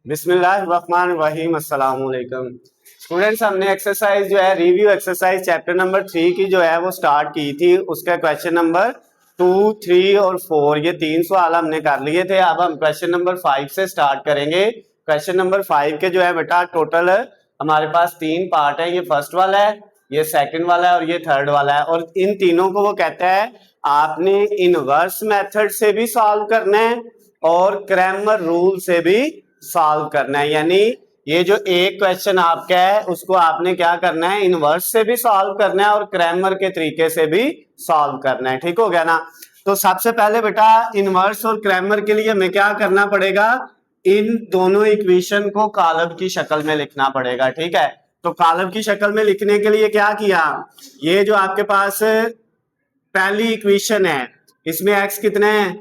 बिस्मिल्लाहिर्रहमानिर्रहीम अस्सलाम वालेकुम स्टूडेंट्स। हमने एक्सरसाइज जो है रिव्यू एक्सरसाइज चैप्टर नंबर 3 की जो है वो स्टार्ट की थी। उसका क्वेश्चन नंबर 2, 3 और 4 ये 3 सवाल हमने कर लिए थे। अब हम क्वेश्चन नंबर 5 से स्टार्ट करेंगे। क्वेश्चन नंबर 5 के जो है बेटा टोटल हमारे पास 3 पार्ट है। ये फर्स्ट वाला है, ये सेकंड वाला है और ये थर्ड वाला है। और इन तीनों को वो कहता है आपने इनवर्स मेथड से भी सॉल्व करना है और क्रैमर रूल से भी सॉल्व करना है। यानी ये जो एक क्वेश्चन आपका है उसको आपने क्या करना है, इनवर्स से भी सॉल्व करना है और क्रैमर के तरीके से भी सॉल्व करना है। ठीक हो गया ना। तो सबसे पहले बेटा इनवर्स और क्रैमर के लिए हमें क्या करना पड़ेगा, इन दोनों इक्वेशन को कॉलम की शक्ल में लिखना पड़ेगा। ठीक है, तो कॉलम की शक्ल में लिखने के लिए क्या किया, ये जो आपके पास पहली इक्वेशन है इसमें x कितना है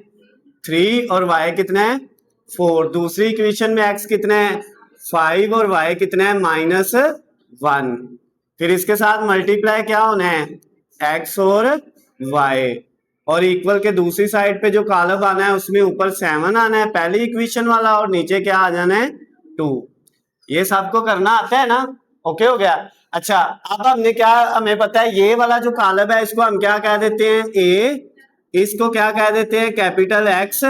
3 और y कितना है 4। दूसरी इक्वेशन में x कितना है 5 और y कितना है -1। फिर इसके साथ मल्टीप्लाई क्या होना है x और y, और इक्वल के दूसरी साइड पे जो कॉलम आना है उसमें ऊपर 7 आना है पहली इक्वेशन वाला और नीचे क्या आ जाना है 2। ये सबको करना आता है ना। ओके हो गया। अच्छा, अब हमने क्या, हमें पता है ये वाला जो कॉलम है इसको हम क्या कह देते हैं ए, इसको क्या कह देते हैं कैपिटल एक्स,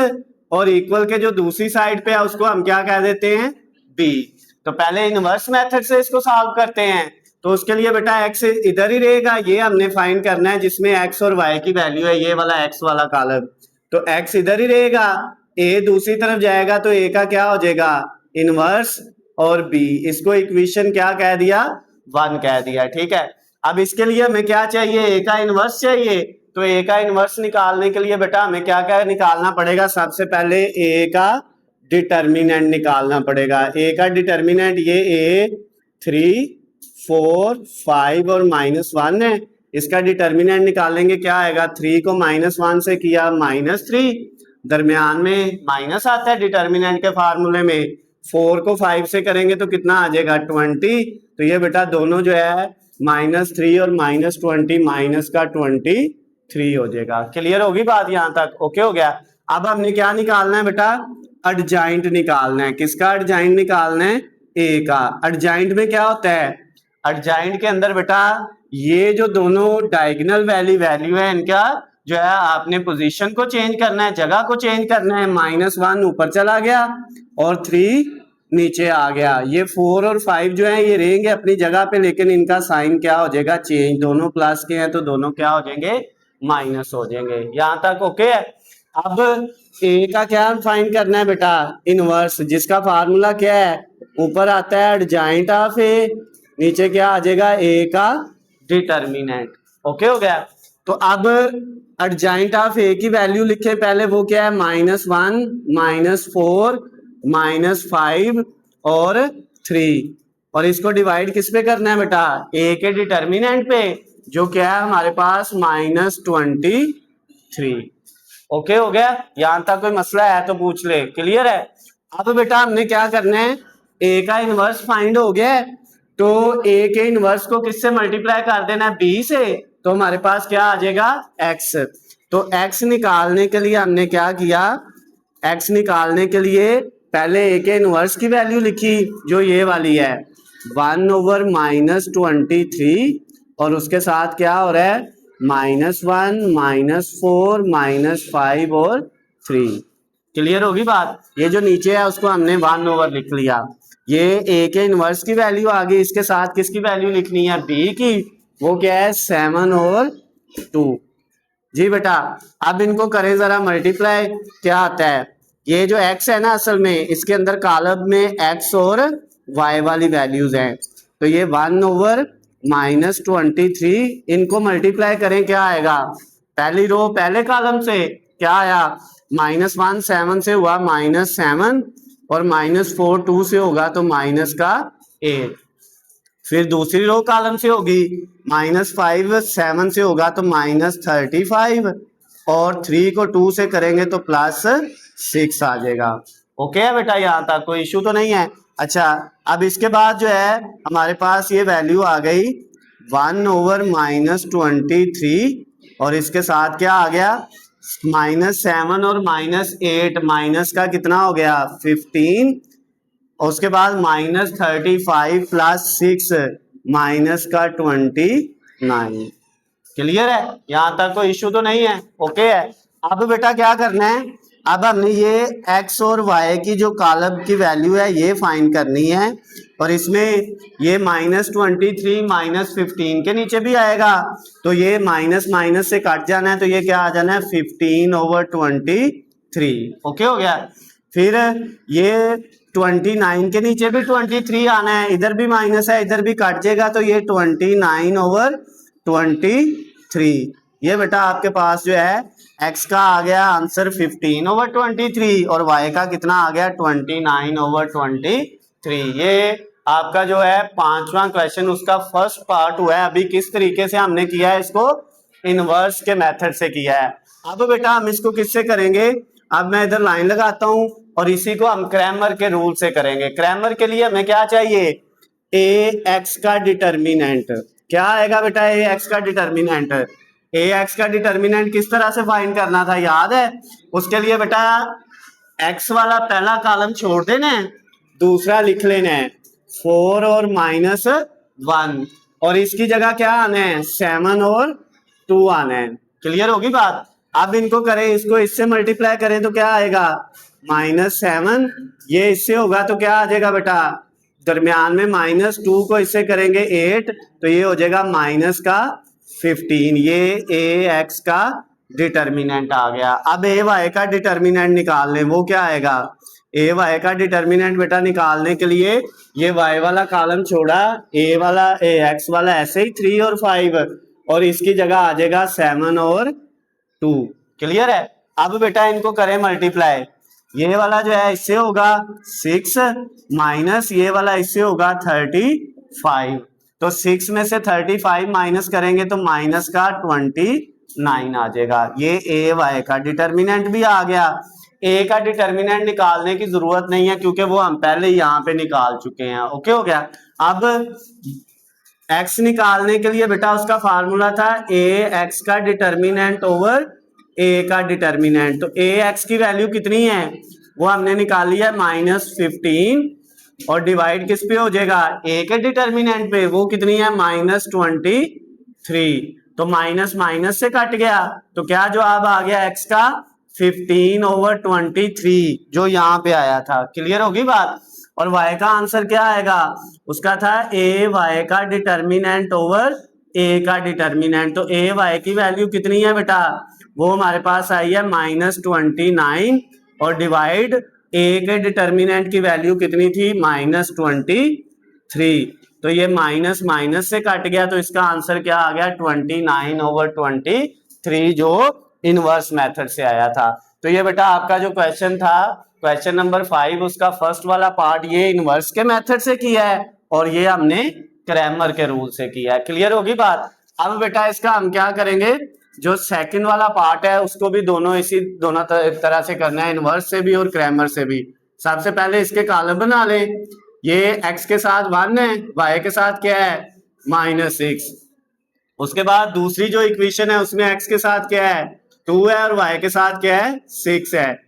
और इक्वल के जो दूसरी साइड पे है उसको हम क्या कह देते हैं बी। तो पहले इनवर्स मेथड से इसको सॉल्व करते हैं। तो उसके लिए बेटा एक्स इधर ही रहेगा, ये हमने फाइंड करना है जिसमें एक्स और वाई की वैल्यू है, ये वाला एक्स वाला कॉलम। तो एक्स इधर ही रहेगा, ए दूसरी तरफ जाएगा तो ए का क्या हो जाएगा इनवर्स, और बी इसको इक्वेशन क्या कह दिया 1 कह दिया। ठीक है, अब इसके लिए हमें क्या चाहिए, ए का इनवर्स चाहिए। तो ए का इनवर्स निकालने के लिए बेटा हमें क्या क्या निकालना पड़ेगा, सबसे पहले ए का डिटर्मिनेंट निकालना पड़ेगा। ए का डिटर्मिनेंट ये ए 3, 4, 5 और -1 है। इसका डिटर्मिनेंट निकालेंगे, क्या आएगा 3 को -1 से किया -3, दरमियान में माइनस आता है डिटर्मिनेंट के फार्मूले में। 4 को 5 से करेंगे तो कितना आ जाएगा 20। तो ये बेटा दोनों जो है -3 और -20 माइनस का 23 हो जाएगा। क्लियर होगी बात यहाँ तक, ओके हो गया। अब हमने क्या निकालना है बेटा, एडजॉइंट निकालना है। किसका एडजॉइंट निकालना है, ए का। एडजॉइंट में क्या होता है, एडजॉइंट के अंदर बेटा ये जो दोनों डायगोनल वैल्यू है इनका जो है आपने पोजीशन को चेंज करना है, जगह को चेंज करना है। -1 ऊपर चला गया और 3 नीचे आ गया। ये 4 और 5 जो है ये रहेंगे अपनी जगह पे, लेकिन इनका साइन क्या हो जाएगा चेंज। दोनों प्लस के हैं तो दोनों क्या हो जाएंगे माइनस हो जाएंगे। यहां तक ओके है। अब ए का क्या फाइंड करना है बेटा, इनवर्स, जिसका फार्मूला क्या है, ऊपर आता है एडजॉइंट ऑफ ए, नीचे क्या आ जाएगा ए का डिटर्मिनेंट। ओके हो गया। तो अब एडजॉइंट ऑफ ए की वैल्यू लिखे पहले, वो क्या है -1, -4, -5 और 3, और इसको डिवाइड किस पे करना है बेटा, ए के डिटर्मिनेंट पे, जो क्या है हमारे पास -23। ओके हो गया। यहां तक कोई मसला है तो पूछ ले, क्लियर है। अब बेटा हमने क्या करना है, ए का इनवर्स फाइंड हो गया है, तो ए के इनवर्स को किससे मल्टीप्लाई कर देना है बी से, तो हमारे पास क्या आ जाएगा एक्स। तो एक्स निकालने के लिए हमने क्या किया, एक्स निकालने के लिए पहले ए के इनवर्स की वैल्यू लिखी जो ये वाली है 1/-23, और उसके साथ क्या हो रहा है -1, -4, -5 और 3। क्लियर होगी बात। ये जो नीचे है उसको हमने 1 लिख लिया। ये ए के इनवर्स की वैल्यू आ गई, इसके साथ किसकी वैल्यू लिखनी है बी की, वो क्या है 7 और 2। जी बेटा, अब इनको करें जरा मल्टीप्लाई, क्या आता है, ये जो x है ना असल में इसके अंदर कॉलम में x और y वाली वैल्यूज हैं। तो ये 1/-23, इनको मल्टीप्लाई करें क्या आएगा, पहली रो पहले कॉलम से क्या आया -1 7 से हुआ -7, और -4 2 से होगा तो -8। फिर दूसरी रो कॉलम से होगी -5 7 से होगा तो -35, और 3 को 2 से करेंगे तो +6 आ जाएगा। ओके है बेटा, यहाँ तक कोई इशू तो नहीं है। अच्छा, अब इसके बाद जो है हमारे पास ये वैल्यू आ गई 1/-23, और इसके साथ क्या आ गया -7 और -8, माइनस का कितना हो गया 15, और उसके बाद -35 प्लस 6 माइनस का 29। क्लियर है? यहां तक कोई इश्यू तो नहीं है? ओके है। अब बेटा क्या करना है, अब हमने ये x और y की जो कॉलम की वैल्यू है ये फाइंड करनी है, और इसमें ये -23 -15 के नीचे भी आएगा, तो ये माइनस माइनस से कट जाना है, तो ये क्या आ जाना है 15/23। ओके हो गया। फिर ये 29 के नीचे भी 23 आना है, इधर भी माइनस है, इधर भी कट जाएगा, तो ये 29/23। ये बेटा आपके पास जो है x का आ गया आंसर 15/23 और y का कितना आ गया 29/23। ये आपका जो है 5वां क्वेश्चन, उसका फर्स्ट पार्ट हुआ है। अभी किस तरीके से हमने किया है इसको, इनवर्स के मेथड से किया है। अब बेटा हम इसको किससे करेंगे, अब मैं इधर लाइन लगाता हूं और इसी को हम क्रैमर के रूल से करेंगे। क्रैमर के लिए हमें क्या चाहिए, ए एक्स का डिटर्मिनेंट। क्या आएगा बेटा ए एक्स का डिटर्मिनेंट, ए एक्स का डिटर्मिनेंट किस तरह से फाइंड करना था याद है? उसके लिए बेटा एक्स वाला पहला कॉलम छोड़ देना है, दूसरा लिख लेना है 4 और -1, और इसकी जगह क्या आना है 7 और 2 आना है। क्लियर होगी बात? अब इनको करें, इसको इससे मल्टीप्लाई करें तो क्या आएगा -7, ये इससे होगा तो क्या आ जाएगा बेटा, दरमियान में -2 को इससे करेंगे 8, तो ये हो जाएगा माइनस का 15। ये ए एक्स का डिटर्मिनेंट आ गया। अब ए वाई का डिटर्मिनेंट निकाल लें, वो क्या आएगा, ए वाई का डिटर्मिनेंट बेटा निकालने के लिए ये वाई वाला कॉलम छोड़ा, ए वाला ए एक्स वाला ऐसे ही 3 और 5, और इसकी जगह आ जाएगा 7 और 2। क्लियर है? अब बेटा इनको करें मल्टीप्लाई, ये वाला जो है इससे होगा 6 माइनस ये वाला इससे होगा 35, तो 6 में से 35 माइनस करेंगे तो माइनस का 29 आ जाएगा। ये ए वाई का डिटर्मिनेंट भी आ गया। ए का डिटर्मिनेंट निकालने की जरूरत नहीं है क्योंकि वो हम पहले यहाँ पे निकाल चुके हैं। ओके हो गया। अब एक्स निकालने के लिए बेटा उसका फार्मूला था ए एक्स का डिटर्मिनेंट ओवर ए का डिटर्मिनेंट, तो ए एक्स की वैल्यू कितनी है वो हमने निकाली है -15, और डिवाइड किस पे हो जाएगा, ए के डिटर्मिनेंट पे, वो कितनी है -23, तो माइनस माइनस से कट गया, तो क्या जवाब आ गया एक्स का 15/23 जो यहाँ पे आया था। क्लियर होगी बात? और y का आंसर क्या आएगा, उसका था ए वाई का डिटर्मिनेंट ओवर ए का डिटर्मिनेंट, तो ए वाई की वैल्यू कितनी है बेटा, वो हमारे पास आई है -29, और डिवाइड ए के डिटर्मिनेंट की वैल्यू कितनी थी -23, तो ये माइनस माइनस से कट गया, तो इसका आंसर क्या आ गया 29/23 जो इनवर्स मेथड से आया था। तो ये बेटा आपका जो क्वेश्चन था क्वेश्चन नंबर 5, उसका फर्स्ट वाला पार्ट ये इनवर्स के मेथड से किया है और ये हमने क्रैमर के रूल से किया है। क्लियर होगी बात? अब बेटा इसका हम क्या करेंगे, जो सेकंड वाला पार्ट है उसको भी दोनों तरह से करना है, इनवर्स से भी और क्रैमर से भी। सबसे पहले इसके कॉलम बना लें, ये x के साथ 1 है, y के साथ क्या है -6। उसके बाद दूसरी जो इक्वेशन है उसमें x के साथ क्या है 2 है और y के साथ क्या है 6 है।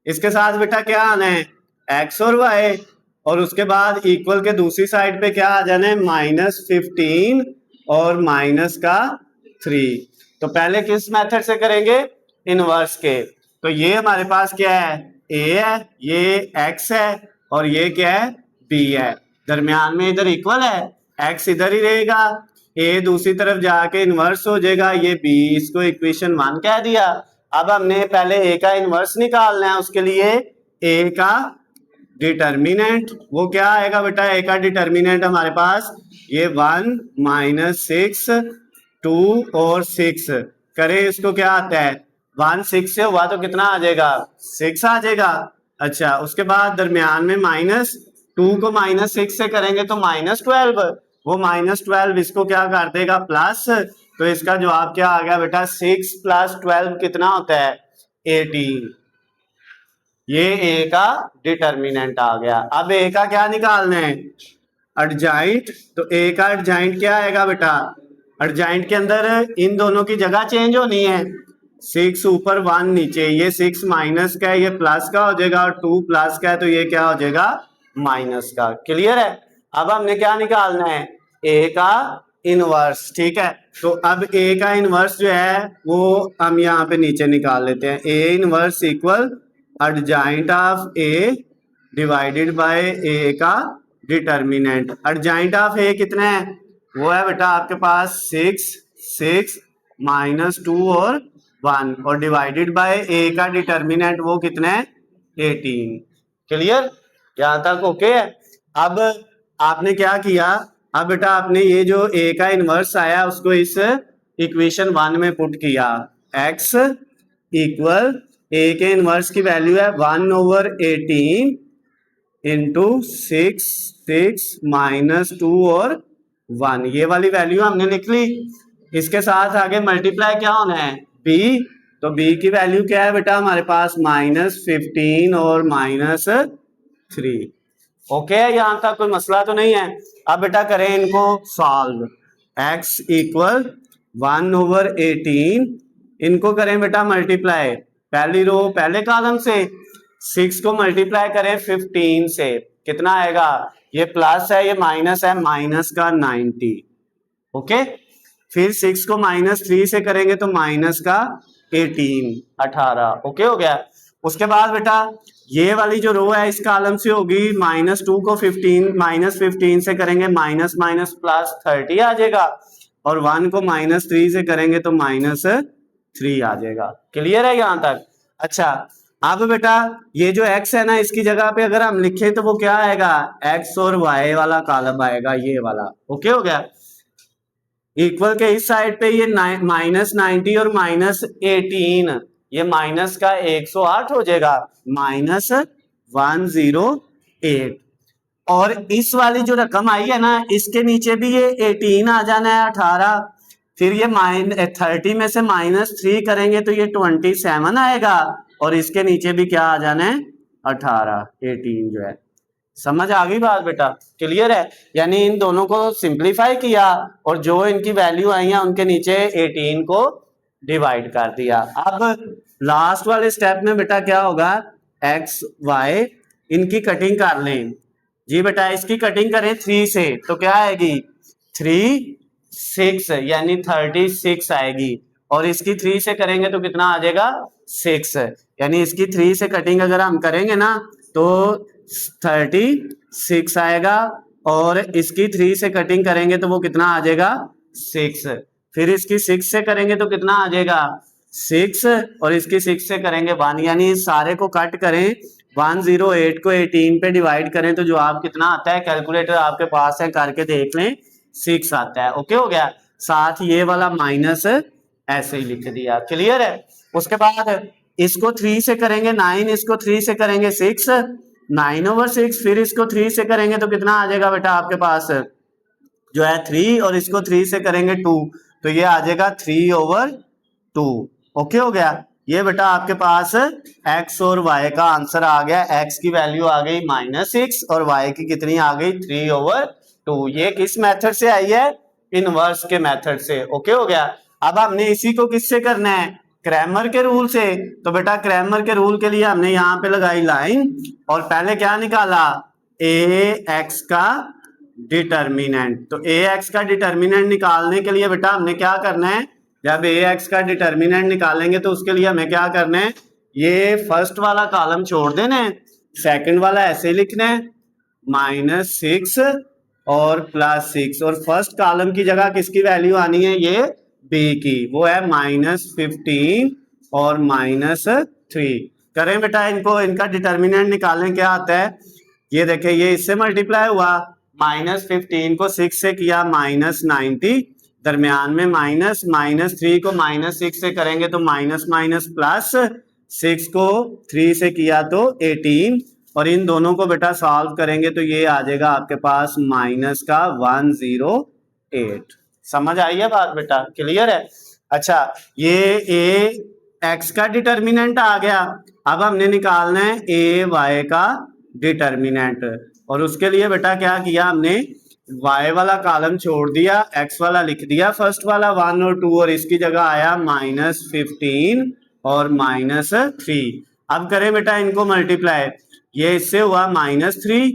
इसके साथ बेटा क्या आना है x और y, और उसके बाद इक्वल के दूसरी साइड पे क्या आ जाना है -15 और माइनस का 3। तो पहले किस मेथड से करेंगे, इनवर्स के। तो ये हमारे पास क्या है a है, ये x है और ये क्या है b है, दरमियान में इधर इक्वल है, x इधर ही रहेगा, a दूसरी तरफ जाके इनवर्स हो जाएगा, ये b, इसको इक्वेशन 1 कह दिया। अब हमने पहले a का इनवर्स निकालना है, उसके लिए a का डिटर्मिनेंट वो क्या आएगा बेटा, a का डिटर्मिनेंट हमारे पास ये 1 -6 2 और 6 करें, इसको क्या आता है 1 6 से हुआ तो कितना आ जाएगा 6 आ जाएगा। अच्छा, उसके बाद दरमियान में -2 को -6 से करेंगे तो -12, वो -12 इसको क्या कर देगा प्लस, तो इसका जवाब क्या आ गया बेटा 6 + 12 कितना होता है 18। ये ए का डिटर्मिनेंट आ गया। अब ए का क्या निकालना है एडजॉइंट, तो ए का एडजॉइंट क्या आएगा बेटा, एडजॉइंट के अंदर इन दोनों की जगह चेंज होनी है, 6 ऊपर 1 नीचे, ये 6 माइनस का है ये प्लस का हो जाएगा और 2 प्लस का है तो ये क्या हो जाएगा माइनस का। क्लियर है? अब हमने क्या निकालना है, ए का इनवर्स। ठीक है, तो अब ए का इनवर्स जो है वो हम यहाँ पे नीचे निकाल लेते हैं। A inverse equal adjoint of A divided by A का डिटर्मिनेंट। एडजॉइंट ऑफ ए कितना है, वो है बेटा आपके पास 6, 6 -2 और 1, और डिवाइडेड बाय ए का डिटर्मिनेंट वो कितना है, 18। क्लियर? यहां तक ओके है? अब आपने क्या किया, अब बेटा आपने ये जो ए का इनवर्स आया उसको इस इक्वेशन 1 में पुट किया। x इक्वल ए के इनवर्स की वैल्यू है 1/18 इंटू 6, 6 -2 और 1, ये वाली वैल्यू हमने लिख ली। इसके साथ आगे मल्टीप्लाई क्या होना है, b, तो b की वैल्यू क्या है बेटा हमारे पास -15 और -3। ओके है, यहां तक कोई मसला तो नहीं है? अब बेटा करें इनको सॉल्व। x इक्वल 1/18, इनको करें बेटा मल्टीप्लाई, पहली रो पहले कॉलम से, 6 को मल्टीप्लाई करें 15 से, कितना आएगा, ये प्लस है ये माइनस है, माइनस का 90। ओके, फिर 6 को -3 से करेंगे तो माइनस का 18। ओके हो गया। उसके बाद बेटा ये वाली जो रो है इस कॉलम से होगी, -2 को 15 से करेंगे माइनस माइनस प्लस 30 आ जाएगा, और 1 को -3 से करेंगे तो -3 आ जाएगा। क्लियर है यहां तक? अच्छा, अब बेटा ये जो x है ना, इसकी जगह पे अगर हम लिखें तो वो क्या आएगा, x और y वाला कॉलम आएगा, ये वाला। ओके हो गया। इक्वल के इस साइड पे ये -90 और -18, ये माइनस का 108 हो जाएगा, -108। और इस वाली जो रकम आई है ना, इसके नीचे भी ये 18 आ जाना है, 18। फिर ये 30 में से -3 करेंगे तो ये 27 आएगा, और इसके नीचे भी क्या आ जाना है, 18, 18 जो है। समझ आ गई बात बेटा? क्लियर है? यानी इन दोनों को सिंप्लीफाई किया और जो इनकी वैल्यू आई है उनके नीचे 18 को डिवाइड कर दिया। अब लास्ट वाले स्टेप में बेटा क्या होगा, x y इनकी कटिंग कर लें जी बेटा। इसकी कटिंग करें 3 से तो क्या आएगी, 3, 6 यानी 36 आएगी, और इसकी 3 से करेंगे तो कितना आ जाएगा, 6, यानी इसकी 3 से कटिंग अगर हम करेंगे ना तो 36 आएगा, और इसकी 3 से कटिंग करेंगे तो वो कितना आ जाएगा, 6। फिर इसकी 6 से करेंगे तो कितना आ जाएगा, 6, और इसकी 6 से करेंगे 1, यानी सारे को कट करें, 108 को 18 पे डिवाइड करें तो जो आप कितना आता है, कैलकुलेटर आपके पास है करके देख लें, 6 आता है। ओके हो गया। साथ ये वाला माइनस ऐसे ही लिख दिया। क्लियर है? उसके बाद इसको 3 से करेंगे 9, इसको 3 से करेंगे 6, 9/6, फिर इसको 3 से करेंगे तो कितना आ जाएगा बेटा आपके पास जो है 3, और इसको 3 से करेंगे 2, तो ये आ जाएगा 3/2। ओके हो गया। ये बेटा आपके पास x और y का आंसर आ गया। x की वैल्यू आ गई -6 और y की कितनी आ गई, 3/2। ये किस मेथड से आई है, इनवर्स के मेथड से। ओके हो गया। अब हमने इसी को किससे करना है, क्रैमर के रूल से। तो बेटा क्रैमर के रूल के लिए हमने यहाँ पे लगाई लाइन, और पहले क्या निकाला, ax का डिटर्मिनेंट। तो ax का डिटर्मिनेंट निकालने के लिए बेटा हमने क्या करना है, जब ax का डिटर्मिनेंट निकालेंगे तो उसके लिए हमें क्या करना है, ये फर्स्ट वाला कॉलम छोड़ देना है, सेकंड वाला ऐसे लिखना है, -6 और +6, और फर्स्ट कॉलम की जगह किसकी वैल्यू आनी है, ये b की, वो है -15 और -3। करें बेटा इनको, इनका डिटर्मिनेंट निकालें, क्या आता है, ये देखें, ये इससे मल्टीप्लाई हुआ, -15 को 6 से किया -90, दरमियान में माइनस, -3 को -6 से करेंगे तो माइनस माइनस प्लस, 6 को 3 से किया तो 18, और इन दोनों को बेटा सॉल्व करेंगे तो ये आ जाएगा आपके पास -108। समझ आई है बात बेटा? क्लियर है? अच्छा, ये x का डिटर्मिनेंट आ गया। अब हमने निकालना है y का डिटर्मिनेंट, और उसके लिए बेटा क्या किया हमने, y वाला कॉलम छोड़ दिया, x वाला लिख दिया, फर्स्ट वाला 1 और 2, और इसकी जगह आया -15 और -3। अब करें बेटा इनको मल्टीप्लाई, ये इससे हुआ -3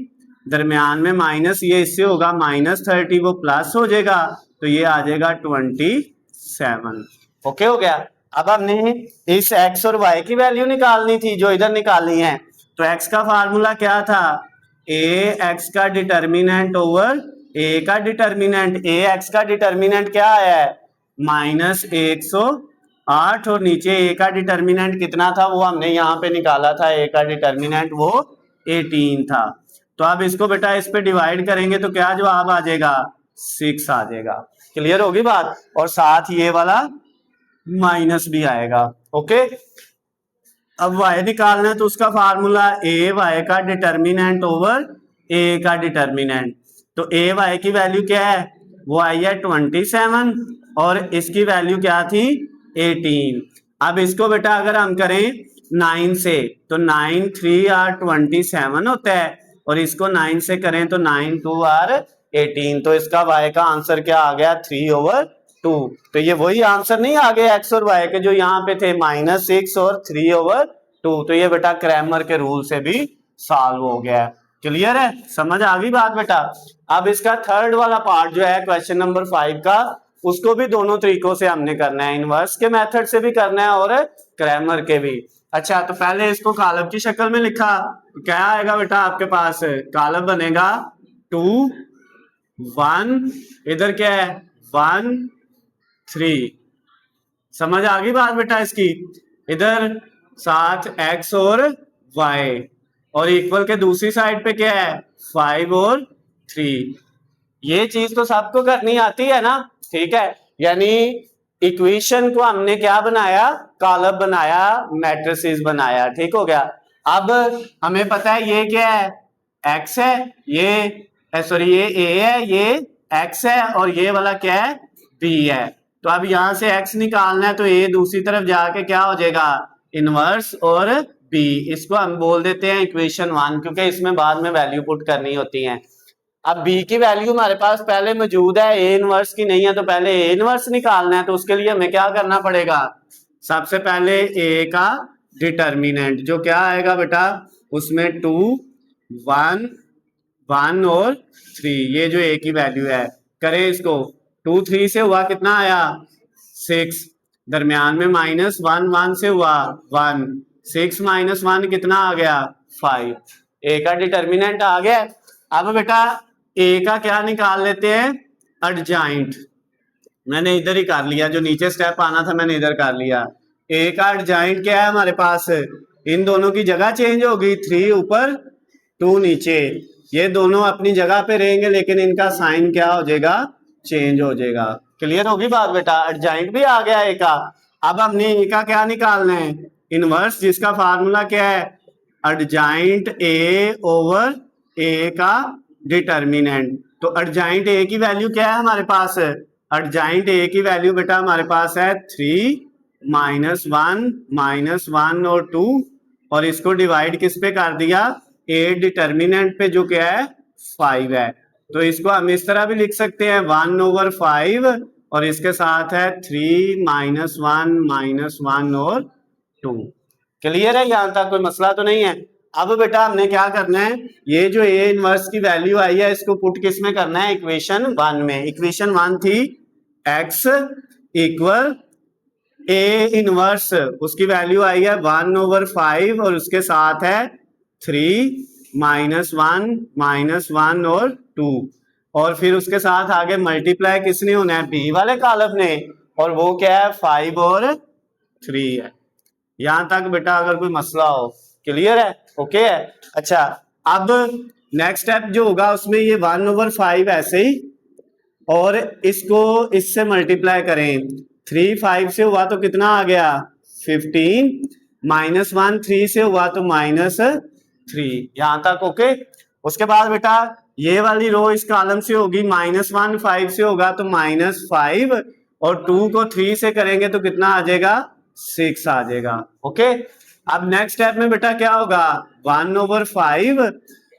दरमियान में माइनस, ये इससे होगा -30, वो प्लस हो जाएगा तो ये आ जाएगा 27। ओके हो गया। अब हमने इस x और y की वैल्यू निकालनी थी जो इधर निकालनी है। तो x का फार्मूला क्या था, a x का डिटर्मिनेंट ओवर a का डिटर्मिनेंट। a x का डिटर्मिनेंट क्या आया है -108 और नीचे a का डिटर्मिनेंट कितना था वो हमने यहाँ पे निकाला था, a का डिटर्मिनेंट वो 18 था। तो अब इसको बेटा इस पे डिवाइड करेंगे तो क्या जवाब आ जाएगा 6 आ जाएगा। क्लियर होगी बात, और साथ ये वाला माइनस भी आएगा। ओके, अब y निकालना है तो उसका फार्मूला a y का डिटर्मिनेंट ओवर a का डिटर्मिनेंट। तो a y की वैल्यू क्या है, वो आई है 27 और इसकी वैल्यू क्या थी 18। अब इसको बेटा अगर हम करें 9 से तो 9 3 आर 27 होता है और इसको 9 से करें तो 9 2 आर 18। तो इसका y का आंसर क्या आ गया 3/2। तो ये वही आंसर नहीं आ गए x और y के जो यहाँ पे थे -6 और 3/2। तो ये बेटा क्रैमर के रूल से भी सॉल्व हो गया। क्लियर है, समझ आ गई बात बेटा। अब इसका थर्ड वाला पार्ट जो है क्वेश्चन नंबर 5 का, उसको भी दोनों तरीकों से हमने करना है, इनवर्स के मेथड से भी करना है और क्रैमर के भी। अच्छा, तो पहले इसको कॉलम की शक्ल में लिखा, तो क्या आएगा बेटा आपके पास, कॉलम बनेगा 2 1, इधर क्या है 1 3। समझ आ गई बात बेटा इसकी। इधर साथ x और y और इक्वल के दूसरी साइड पे क्या है 5 और 3। ये चीज तो सबको करनी आती है ना, ठीक है। यानी इक्वेशन को हमने क्या बनाया, कॉलम बनाया, मैट्रिसेस बनाया, ठीक हो गया। अब हमें पता है ये क्या है x है, ये सॉरी ये a है, ये x है और ये वाला क्या है b है। तो अब यहां से x निकालना है तो a दूसरी तरफ जाके क्या हो जाएगा इनवर्स और b, इसको हम बोल देते हैं इक्वेशन 1 क्योंकि इसमें बाद में वैल्यू पुट करनी होती है। अब b की वैल्यू हमारे पास पहले मौजूद है, a इनवर्स की नहीं है, तो पहले a इनवर्स निकालना है। तो उसके लिए हमें क्या करना पड़ेगा, सबसे पहले a का डिटर्मिनेंट जो क्या आएगा बेटा, उसमें 2 1 1 और 3, ये जो a की वैल्यू है, करें इसको 2 3 से हुआ कितना आया 6, दरमियान में -1 1 से हुआ 1, 6 - 1 कितना आ गया 5, a का डिटर्मिनेंट आ गया। अब बेटा a का क्या निकाल लेते हैं एडजॉइंट, मैंने इधर ही कर लिया, जो नीचे स्टेप आना था मैंने इधर कर लिया। a का एडजॉइंट क्या है हमारे पास, इन दोनों की जगह चेंज होगी, 3 ऊपर 2 नीचे, ये दोनों अपनी जगह पे रहेंगे लेकिन इनका साइन क्या हो जाएगा चेंज हो जाएगा। क्लियर होगी बात बेटा, एडजॉइंट भी आ गया a का। अब हमने a का क्या निकालना है इनवर्स, जिसका फार्मूला क्या है एडजॉइंट a ओवर a का डिटर्मिनेंट। तो एडजॉइंट a की वैल्यू क्या है हमारे पास, एडजॉइंट a की वैल्यू बेटा हमारे पास है 3 -1 -1 और 2, और इसको डिवाइड किस पे कर दिया a डिटर्मिनेंट पे जो क्या है 5 है। तो इसको हम इस तरह भी लिख सकते हैं 1/5 और इसके साथ है 3 -1 -1 और 2। क्लियर है, यहां तक कोई मसला तो नहीं है। अब बेटा हमने क्या करना है, ये जो a इनवर्स की वैल्यू आई है इसको पुट किस में करना है इक्वेशन 1 में। इक्वेशन 1 थी x इक्वल a इनवर्स, उसकी वैल्यू आई है 1/5 और उसके साथ है 3 -1 -1 और 2, और फिर उसके साथ आगे मल्टीप्लाई किसने होना है b वाले कॉलम ने, और वो क्या है 5 और 3 है। यहां तक बेटा अगर कोई मसला हो क्लियर है, ओके है। अच्छा, अब नेक्स्ट स्टेप जो होगा उसमें ये 1/5 ऐसे ही, और इसको इससे मल्टीप्लाई करें, 3 5 से हुआ तो कितना आ गया 15, -1 3 से हुआ तो -3, यहां तक ओके। उसके बाद बेटा ये वाली रो इस कॉलम से होगी, -1 5 से होगा तो -5, और 2 को 3 से करेंगे तो कितना आ जाएगा 6 आ जाएगा, ओके। अब नेक्स्ट स्टेप में बेटा क्या होगा 1/5,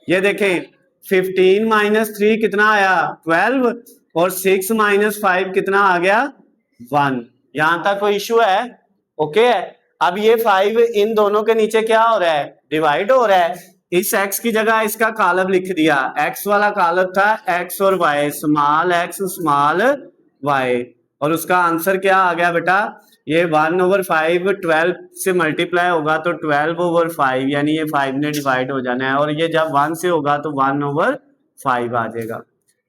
ये देखें 15 - 3 कितना आया 12, और 6 - 5 कितना आ गया 1। यहां तक कोई इशू है, ओके है। अब ये 5 इन दोनों के नीचे क्या हो रहा है डिवाइड हो रहा है, इस x की जगह इसका कॉलम लिख दिया, x वाला कॉलम था x और y, small x small y, और उसका आंसर क्या आ गया बेटा, ये 1/5 12 से मल्टीप्लाई होगा तो 12/5, यानी ये 5 ने डिवाइड हो जाना है, और ये जब 1 से होगा तो 1/5 आ जाएगा।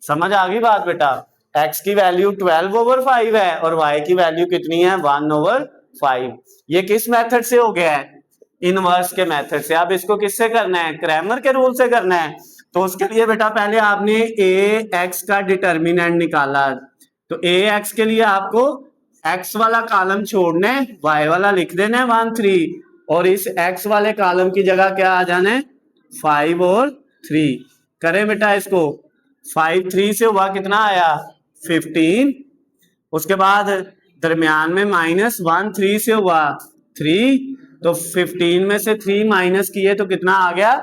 समझ आ गई बात बेटा, x की वैल्यू 12/5 है और y की वैल्यू कितनी है 1/5। ये किस मेथड से हो गया है, इनवर्स के मेथड से। अब इसको किससे करना है, क्रैमर के रूल से करना है। तो उसके लिए बेटा पहले आपने ए एक्स का डिटर्मिनेंट निकाला, तो ए एक्स के लिए आपको x वाला कॉलम छोड़ना है, y वाला लिख देना है 1 3, और इस x वाले कॉलम की जगह क्या आ जाना है 5 और 3। करें बेटा इसको, 5 3 से हुआ कितना आया 15, उसके बाद दरमियान में -1 3 से हुआ 3, तो 15 में से 3 माइनस किए तो कितना आ गया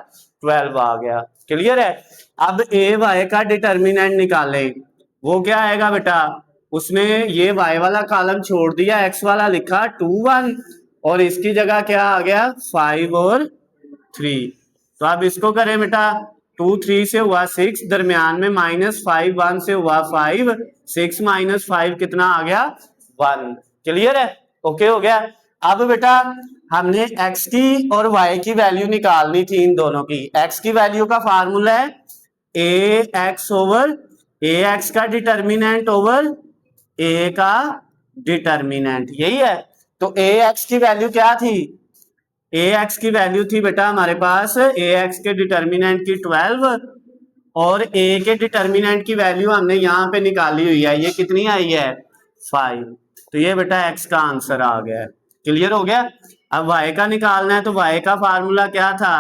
12 आ गया। क्लियर है। अब ए वाई का डिटर्मिनेंट निकाले, वो क्या आएगा बेटा, उसमें ये y वाला कॉलम छोड़ दिया, x वाला लिखा 2 1, और इसकी जगह क्या आ गया 5 और 3। तो अब इसको करें बेटा, 2 3 से हुआ 6, दरमियान में -5 1 से हुआ 5, 6 - 5 कितना आ गया 1। क्लियर है, ओके हो गया। अब बेटा हमने x की और y की वैल्यू निकालनी थी, इन दोनों की। x की वैल्यू का फार्मूला है ए एक्स ओवर ए एक्स का डिटर्मिनेंट ओवर ए का डिटर्मिनेंट, यही है। तो ए एक्स की वैल्यू क्या थी, ए एक्स की वैल्यू थी बेटा हमारे पास ए एक्स के डिटर्मिनेंट की 12, और ए के डिटर्मिनेंट की वैल्यू हमने यहाँ पे निकाली हुई है, ये कितनी आई है 5। तो ये बेटा x का आंसर आ गया है। क्लियर हो गया। अब y का निकालना है, तो y का फार्मूला क्या था,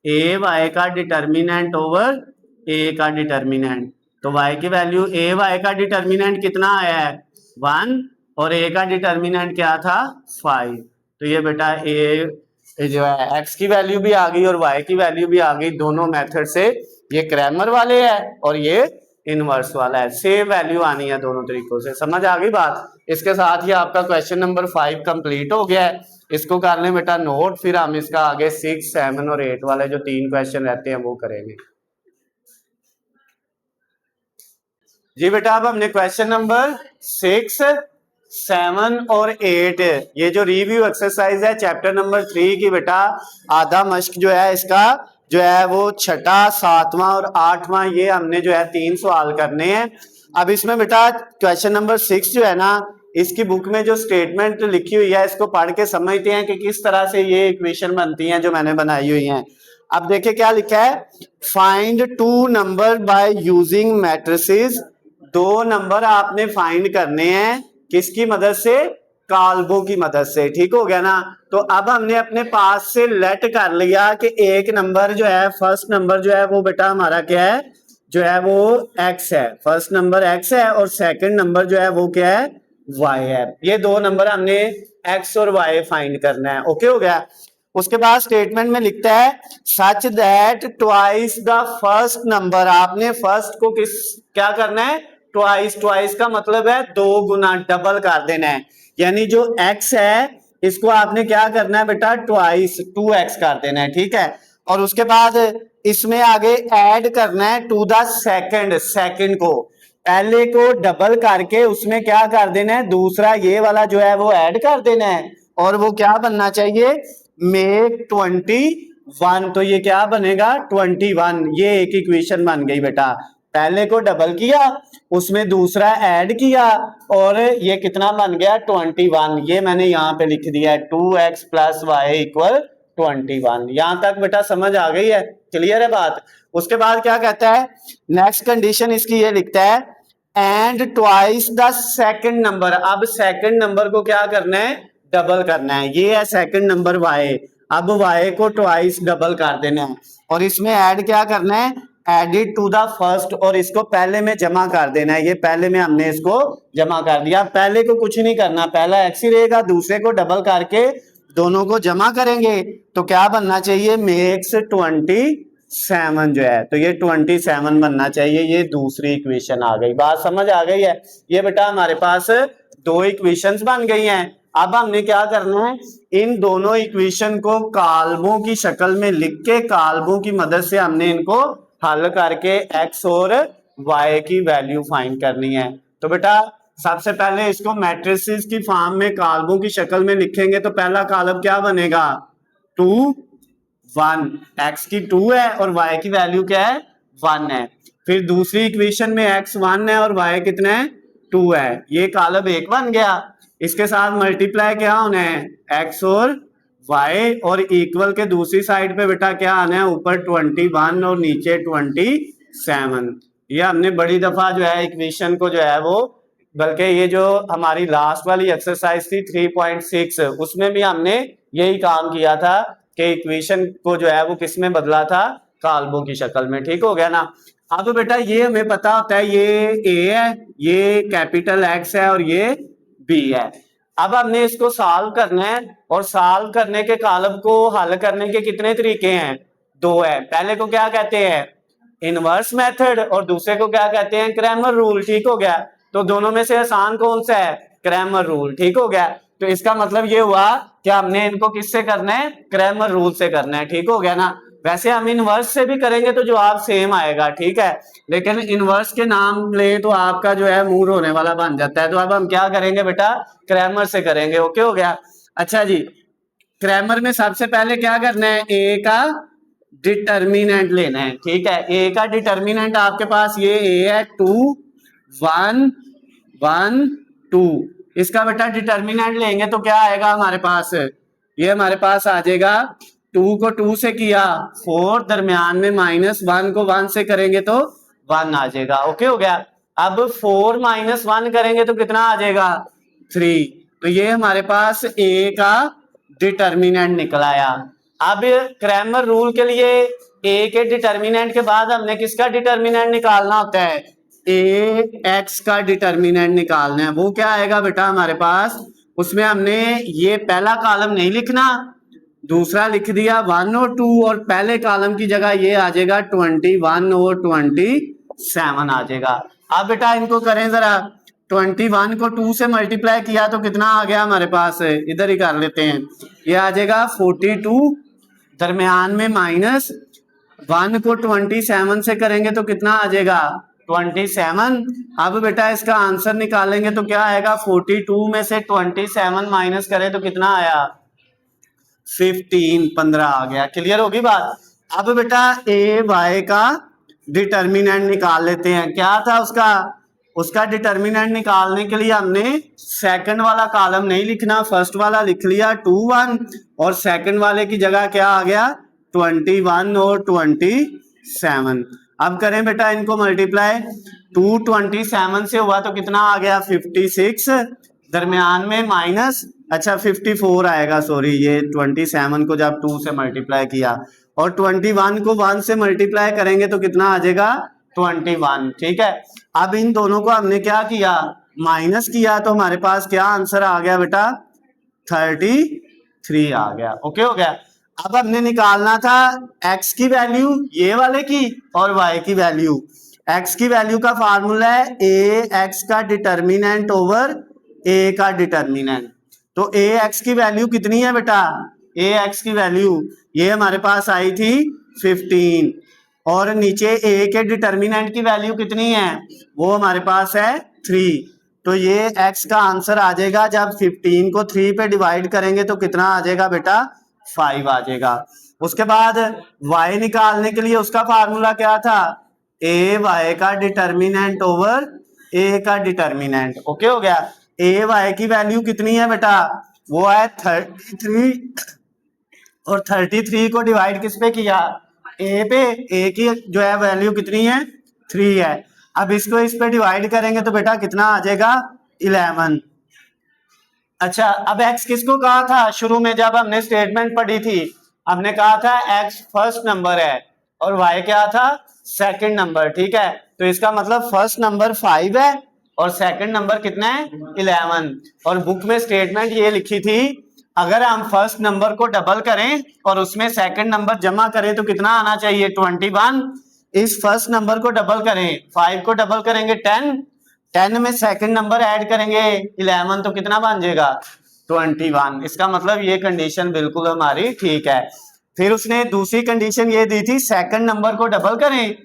ए y का डिटर्मिनेंट ओवर a का डिटर्मिनेंट। तो y की वैल्यू ए y का डिटर्मिनेंट कितना आया है 1, और a का डिटर्मिनेंट क्या था 5। तो ये बेटा a जो है x की वैल्यू भी आ गई और y की वैल्यू भी आ गई, दोनों मेथड से। ये क्रैमर वाले है और ये इनवर्स वाला है, सेम वैल्यू आनी है दोनों तरीकों से। समझ आ गई बात। इसके साथ ही आपका क्वेश्चन नंबर 5 कंप्लीट हो गया है। इसको कर लें बेटा नोट, फिर हम इसका आगे 6 7 और 8 वाले जो 3 क्वेश्चन रहते हैं वो करेंगे। जी बेटा अब हमने क्वेश्चन नंबर 6 7 और 8, ये जो रिव्यू एक्सरसाइज है चैप्टर नंबर 3 की बेटा, आधा मश्क जो है इसका जो है वो 6, 7वां और 8वां, ये हमने जो है 3 सवाल करने हैं। अब इसमें बेटा क्वेश्चन नंबर 6 जो है ना, इसकी बुक में जो स्टेटमेंट लिखी हुई है इसको पढ़ के समझते हैं कि किस तरह से ये इक्वेशन बनती हैं जो मैंने बनाई हुई हैं। अब देखिए क्या लिखा है, find 2 number by using matrices. 2 number आपने फाइंड करने हैं किसकी मदद से, काल्बो की मदद से। ठीक हो गया ना। तो अब हमने अपने पास से लेट कर लिया कि एक नंबर जो है, फर्स्ट नंबर जो है वो बेटा हमारा क्या है, जो है वो x है, फर्स्ट नंबर x है, और सेकंड नंबर जो है वो क्या है y है। ये 2 नंबर हमने x और y फाइंड करना है। ओके हो गया। उसके बाद स्टेटमेंट में लिखता है such that twice the first number. आपने फर्स्ट को क्या करना है, ट्वाइस। ट्वाइस का मतलब है 2 गुना, डबल कर देना है। यानी जो x है इसको आपने क्या करना है बेटा, ट्वाइस 2x कर देना है। ठीक है। और उसके बाद इसमें आगे ऐड करना है टू द सेकंड, सेकंड को पहले को डबल करके उसमें क्या कर देना है, दूसरा ये वाला जो है वो ऐड कर देना है, और वो क्या बनना चाहिए, मेक 21। तो ये क्या बनेगा 21। ये एक इक्वेशन बन गई बेटा। पहले को डबल किया, उसमें दूसरा ऐड किया, और ये कितना बन गया 21। ये मैंने यहाँ पे लिख दिया है 2x + y = 21। यहां तक बेटा समझ आ गई है, क्लियर है बात। उसके बाद क्या कहता है, नेक्स्ट कंडीशन इसकी ये लिखता है and twice the second number. अब सेकंड नंबर को क्या करना है, डबल करना है। ये है सेकंड नंबर y। अब y को ट्वाइस डबल कर देना है, और इसमें ऐड क्या करना है, एडिड टू द फर्स्ट, और इसको पहले में जमा कर देना है। ये पहले में हमने इसको जमा कर दिया। पहले को कुछ नहीं करना, पहला x ही रहेगा, दूसरे को डबल करके दोनों को जमा करेंगे तो क्या बनना चाहिए, मेक्स 27 जो है। तो ये 27 बनना चाहिए। ये दूसरी इक्वेशन आ गई। बात समझ आ गई है। ये बेटा हमारे पास 2 इक्वेशंस बन गई हैं। अब हमने क्या करना है, इन दोनों इक्वेशन को काल्बों की शक्ल में लिख के काल्बों की मदद से हमने इनको हल करके एक्स और वाई की वैल्यू फाइंड करनी है। तो बेटा सबसे पहले इसको मैट्रिसेस की फॉर्म में काल्बों की शक्ल में लिखेंगे तो पहला कॉलम क्या बनेगा, 2 1, एक्स की 2 है और वाई की वैल्यू क्या है 1 है। फिर दूसरी इक्वेशन में एक्स 1 है और वाई कितना है 2 है, ये कॉलम एक बन गया। इसके साथ मल्टीप्लाई क्या होना है, एक्स और वाई, और इक्वल के दूसरी साइड पे बेटा क्या आना है, ऊपर 21 और नीचे 27। ये हमने बड़ी दफा जो है इक्वेशन को जो है वो, बल्कि ये जो हमारी लास्ट वाली एक्सरसाइज थी 3.6 उसमें भी हमने यही काम किया था कि इक्वेशन को जो है वो किस में बदला था, काल्बों की शक्ल में। ठीक हो गया ना। अब बेटा ये हमें पता होता है ये ए है, ये कैपिटल एक्स है और ये बी है। अब हमने इसको सॉल्व करना है और सॉल्व करने के कॉलम को हल करने के कितने तरीके हैं, 2 है। पहले को क्या कहते हैं, इनवर्स मेथड, और दूसरे को क्या कहते हैं, क्रैमर रूल। ठीक हो गया। तो दोनों में से आसान कौन सा है, क्रैमर रूल। ठीक हो गया। तो इसका मतलब ये हुआ कि हमने इनको किससे करना है, क्रैमर रूल से करना है। ठीक हो गया ना। वैसे हम इनवर्स से भी करेंगे तो जवाब सेम आएगा, ठीक है, लेकिन इनवर्स के नाम ले तो आपका जो है मूड होने वाला बन जाता है। तो अब हम क्या करेंगे बेटा, क्रैमर से करेंगे। ओके हो गया। अच्छा जी, क्रैमर में सबसे पहले क्या करना है, ए का डिटर्मिनेंट लेना है। ठीक है, ए का डिटर्मिनेंट आपके पास ये ए है 2 1 1 2, इसका बेटा डिटर्मिनेंट लेंगे तो क्या आएगा हमारे पास, ये हमारे पास आ जाएगा 2 को 2 से किया 4, दरमियान में -1 को 1 से करेंगे तो 1 आ जाएगा। ओके हो गया। अब 4 - 1 करेंगे तो कितना आ जाएगा 3। तो ये हमारे पास ए का डिटर्मिनेंट निकल आया। अब क्रैमर रूल के लिए ए के डिटर्मिनेंट के बाद हमने किसका डिटर्मिनेंट निकालना होता है, ए एक्स का डिटर्मिनेंट निकालना है। वो क्या आएगा बेटा हमारे पास, उसमें हमने ये पहला कॉलम नहीं लिखना, दूसरा लिख दिया 1 और 2, और पहले कॉलम की जगह ये आ जाएगा 21 और 27 आ जाएगा। अब बेटा इनको करें जरा, 21 को 2 से मल्टीप्लाई किया तो कितना आ गया हमारे पास, इधर ही कर लेते हैं, ये आ जाएगा 42, दरमियान में -1 को 27 से करेंगे तो कितना आ जाएगा 27। अब बेटा इसका आंसर निकालेंगे तो क्या आएगा, 42 में से 27 माइनस करें तो कितना आया 15 आ गया। क्लियर होगी बात। अब बेटा ए वाई का डिटर्मिनेंट निकाल लेते हैं। क्या था उसका डिटर्मिनेंट निकालने के लिए हमने सेकंड वाला कॉलम नहीं लिखना, फर्स्ट वाला लिख लिया 2 1, और सेकंड वाले की जगह क्या आ गया 21 और 27। अब करें बेटा इनको मल्टीप्लाई, 2 27 से हुआ तो कितना आ गया 56, दरमियान में माइनस, अच्छा 54 आएगा, सॉरी ये 27 को जब 2 से मल्टीप्लाई किया, और 21 को 1 से मल्टीप्लाई करेंगे तो कितना आ जाएगा 21। ठीक है। अब इन दोनों को हमने क्या किया, माइनस किया, तो हमारे पास क्या आंसर आ गया बेटा 33 आ गया। ओके हो गया। अब हमने निकालना था x की वैल्यू ये वाले की और y की वैल्यू। x की वैल्यू का फार्मूला है ए एक्स का डिटर्मिनेंट ओवर ए का डिटर्मिनेंट। तो ए एक्स की वैल्यू कितनी है बेटा, ए एक्स की वैल्यू ये हमारे पास आई थी 15, और नीचे ए के डिटर्मिनेंट की वैल्यू कितनी है, वो हमारे पास है 3। तो ये x का आंसर आ जाएगा, जब 15 को 3 पे डिवाइड करेंगे तो कितना आ जाएगा बेटा 5 आ जाएगा। उसके बाद y निकालने के लिए उसका फार्मूला क्या था, ए वाई का डिटर्मिनेंट ओवर ए का डिटर्मिनेंट। ओके हो गया। ए वाई की वैल्यू कितनी है बेटा, वो है 33, और 33 को डिवाइड किस पे किया, ए पे, ए की जो है वैल्यू कितनी है 3 है। अब इसको इस पे डिवाइड करेंगे तो बेटा कितना आ जाएगा 11। अच्छा, अब x किसको कहा था शुरू में जब हमने स्टेटमेंट पढ़ी थी, हमने कहा था x फर्स्ट नंबर है और y क्या था सेकंड नंबर। ठीक है, तो इसका मतलब फर्स्ट नंबर 5 है और सेकंड नंबर कितना है 11। और बुक में स्टेटमेंट ये लिखी थी, अगर हम फर्स्ट नंबर को डबल करें और उसमें सेकंड नंबर जमा करें तो कितना आना चाहिए 21। इस फर्स्ट नंबर को डबल करें, 5 को डबल करेंगे 10 में सेकंड नंबर ऐड करेंगे 11 तो कितना बन जाएगा 21। इसका मतलब ये कंडीशन बिल्कुल हमारी ठीक है। फिर उसने दूसरी कंडीशन ये दी थी, सेकंड नंबर को डबल करें,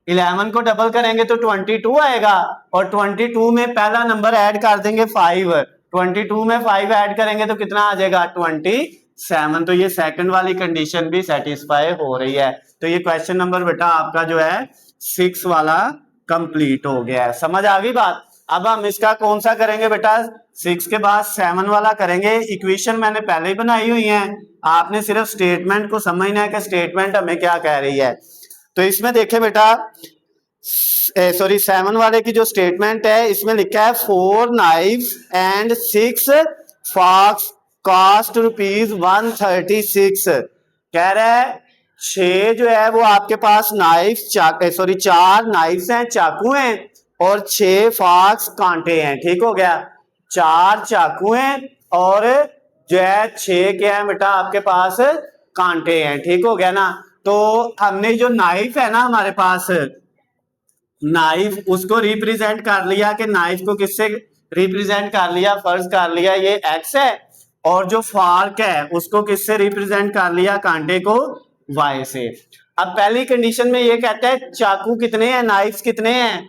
11 को डबल करेंगे तो 22 आएगा, और 22 में पहला नंबर ऐड कर देंगे 5, 22 में 5 ऐड करेंगे तो कितना आ जाएगा 27। तो ये सेकंड वाली कंडीशन भी सेटिस्फाई हो रही है। तो ये क्वेश्चन नंबर बेटा आपका जो है 6 वाला कंप्लीट हो गया है। समझ आ गई बात। अब हम इसका कौन सा करेंगे बेटा, 6 के बाद 7 वाला करेंगे। इक्वेशन मैंने पहले ही बनाई हुई है, आपने सिर्फ स्टेटमेंट को समझना है कि स्टेटमेंट हमें क्या कह रही है। तो इसमें देखें बेटा, सॉरी 7 वाले की जो स्टेटमेंट है इसमें लिखा है 4 नाइफ्स एंड 6 फॉक्स कॉस्ट ₹136। कह रहा है 6 जो है वो आपके पास नाइफ, 4 नाइफ्स हैं, चाकू हैं, और 6 फॉक्स कांटे हैं। ठीक हो गया, 4 चाकू हैं और जो है 6 क्या है बेटा आपके पास कांटे हैं। ठीक हो गया ना। तो हमने जो नाइफ है ना हमारे पास, नाइफ उसको रिप्रेजेंट कर लिया कि नाइफ को किससे रिप्रेजेंट कर लिया, फर्ज कर लिया ये एक्स है, और जो फार्क है उसको किससे रिप्रेजेंट कर लिया, कांटे को वाई से। अब पहली कंडीशन में ये कहता है चाकू कितने हैं, नाइफ्स कितने हैं,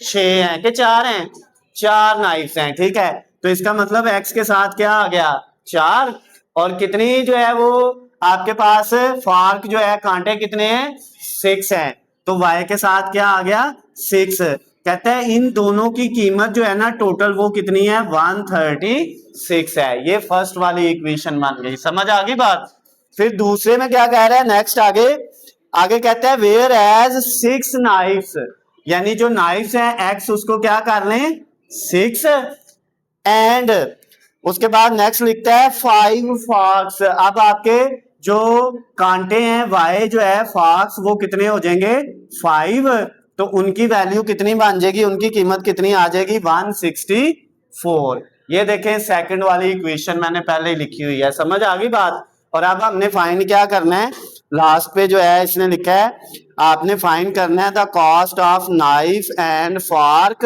6 हैं कि 4 हैं, 4 नाइफ्स हैं। ठीक है, तो इसका मतलब एक्स के साथ क्या आ गया 4, और कितनी जो है वो आपके पास फार्क जो है कांटे कितने हैं 6 हैं, तो वाई के साथ क्या आ गया 6। कहते हैं इन दोनों की कीमत जो है ना टोटल वो कितनी है 136 है। ये फर्स्ट वाली इक्वेशन बन गई। समझ आ गई बात। फिर दूसरे में क्या कह रहा है, नेक्स्ट आगे आगे कहता है वेयर एज 6 नाइफ्स, यानी जो नाइफ्स हैं एक्स उसको क्या कर लें 6, एंड उसके बाद नेक्स्ट लिखता है 5 फॉक्स। अब आपके जो कांटे हैं वाई जो है फॉक्स वो कितने हो जाएंगे 5, तो उनकी वैल्यू कितनी बन जाएगी, उनकी कीमत कितनी आ जाएगी 164। ये देखें सेकंड वाली इक्वेशन मैंने पहले ही लिखी हुई है। समझ आ गई बात। और अब हमने फाइंड क्या करना है, लास्ट पे जो है इसने लिखा है आपने फाइंड करना है the cost of knife and fork.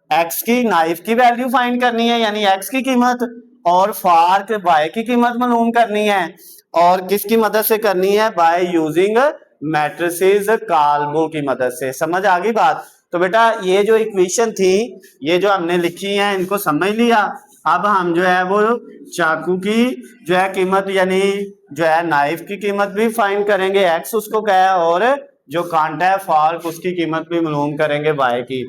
X की नाइफ की वैल्यू फाइंड करनी है यानी एक्स की कीमत, और फार्क वाई की कीमत मालूम करनी है, और किसकी मदद से करनी है, बाय यूजिंग मैट्रिसेस कॉल्मों की मदद से। समझ आ गई बात। तो बेटा ये जो इक्वेशन थी ये जो हमने लिखी है इनको समझ लिया। अब हम जो है वो चाकू की जो है कीमत यानी जो है नाइफ की कीमत भी फाइंड करेंगे, एक्स उसको क्या है, और जो कांटा है फार्क उसकी कीमत भी मालूम करेंगे वाई की।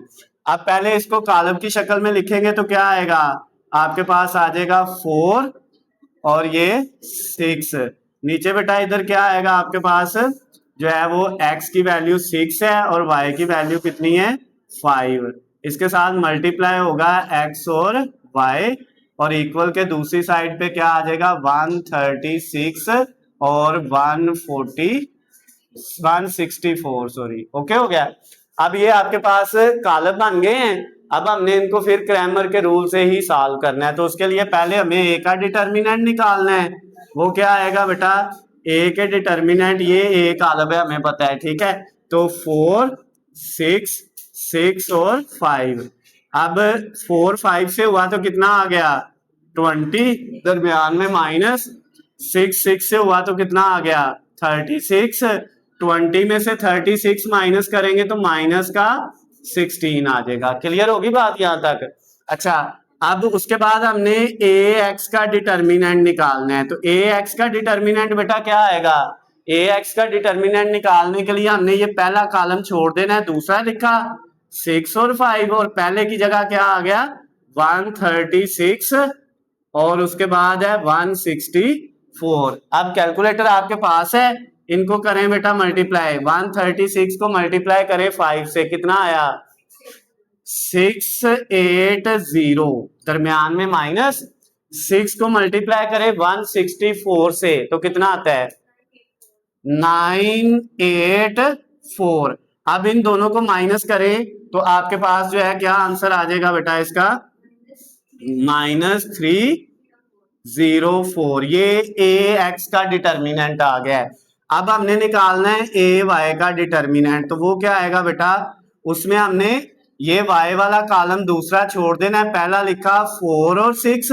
अब पहले इसको कॉलम की शक्ल में लिखेंगे तो क्या आएगा आपके पास आ जाएगा 4 और ये 6। नीचे बेटा इधर क्या आएगा आपके पास जो है वो x की वैल्यू 6 है और y की वैल्यू कितनी है 5। इसके साथ मल्टीप्लाई होगा x और y, और इक्वल के दूसरी साइड पे क्या आ जाएगा 136 और 164 सॉरी। ओके हो गया। अब ये आपके पास कॉलम बन गए हैं। अब हमने इनको फिर क्रैमर के रूल से ही सॉल्व करना है। तो उसके लिए पहले हमें ए का डिटर्मिनेंट निकालना है। वो क्या आएगा बेटा, ए के डिटर्मिनेंट ये ए कॉलम है हमें पता है। ठीक है, तो 4 6 6 और 5। अब 4 5 से हुआ तो कितना आ गया 20, दरमियान में माइनस, 6 6 से हुआ तो कितना आ गया 36, 20 में से 36 माइनस करेंगे तो माइनस का 16 आ जाएगा। क्लियर होगी बात यहाँ तक। अच्छा, अब उसके बाद हमने ए एक्स का डिटर्मिनेंट निकालना है। तो ए एक्स का डिटर्मिनेंट बेटा क्या आएगा, ए एक्स का डिटर्मिनेंट निकालने के लिए हमने ये पहला कॉलम छोड़ देना है, दूसरा लिखा 6 और 5, और पहले की जगह क्या आ गया 136 और उसके बाद है 164। अब कैलकुलेटर आपके पास है, इनको करें बेटा मल्टीप्लाई। 136 को मल्टीप्लाई करें 5 से, कितना आया 680, दरमियान में माइनस, 6 को मल्टीप्लाई करें 164 से तो कितना आता है 984। अब इन दोनों को माइनस करें तो आपके पास जो है क्या आंसर आ जाएगा बेटा इसका -304। ये ए एक्स का डिटर्मिनेंट आ गया है। अब हमने निकालना है ए वाई का डिटर्मिनेंट। तो वो क्या आएगा बेटा, उसमें हमने ये वाई वाला कॉलम दूसरा छोड़ देना है, पहला लिखा 4 और 6